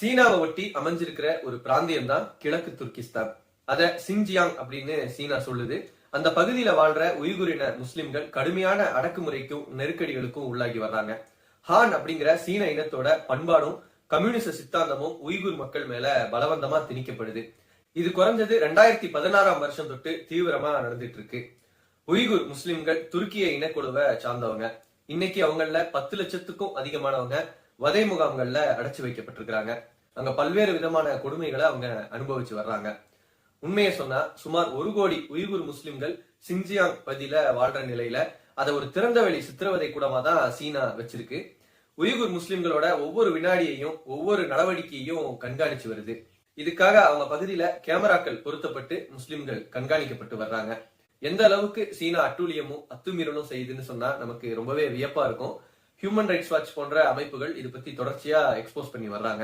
சீனாவை ஒட்டி அமைஞ்சிருக்கிற ஒரு பிராந்தியம் தான் கிழக்கு துர்கிஸ்தான். அத சிங்ஜியாங் அப்படின்னு சீனா சொல்லுது. அந்த பகுதியில வாழ்ற உய்குரின முஸ்லிம்கள் கடுமையான அடக்குமுறைக்கும் நெருக்கடிகளுக்கும் உள்ளாகி வர்றாங்க. ஹான் அப்படிங்கிற சீன இனத்தோட பண்பாடும் கம்யூனிச சித்தாந்தமும் உய்குர் மக்கள் மேல பலவந்தமா திணிக்கப்படுது. இது குறைஞ்சது 2016 வருஷம் தொட்டு தீவிரமா நடந்துட்டு இருக்கு. உய்குர் முஸ்லிம்கள் துருக்கிய இனக்குழுவை சார்ந்தவங்க. இன்னைக்கு அவங்கள 10 லட்சத்துக்கும் அதிகமானவங்க வதை முகாம்கள்ல அடைச்சு வைக்கப்பட்டிருக்கிறாங்க. அங்க பல்வேறு விதமான கொடுமைகளை அவங்க அனுபவிச்சு வர்றாங்க. உண்மையை சொன்னா சுமார் 1 கோடி உய்குர் முஸ்லிம்கள் சிங்ஜியாங் பகுதியில வாழ்ற நிலையில அதை ஒரு திறந்தவெளி சித்திரவதை கூடமா தான் சீனா வச்சிருக்கு. உய்குர் முஸ்லிம்களோட ஒவ்வொரு வினாடியையும் ஒவ்வொரு நடவடிக்கையையும் கண்காணிச்சு வருது. இதுக்காக அவங்க பகுதியில கேமராக்கள் பொருத்தப்பட்டு முஸ்லிம்கள் கண்காணிக்கப்பட்டு வர்றாங்க. எந்த அளவுக்கு சீனா அட்டூழியமும் அத்துமீறலும் செய்யுதுன்னு சொன்னா நமக்கு ரொம்பவே வியப்பா இருக்கும். ஹியூமன் ரைட்ஸ் வாட்ச் போன்ற அமைப்புகள் இது பத்தி தொடர்ச்சியா எக்ஸ்போஸ் பண்ணி வர்றாங்க.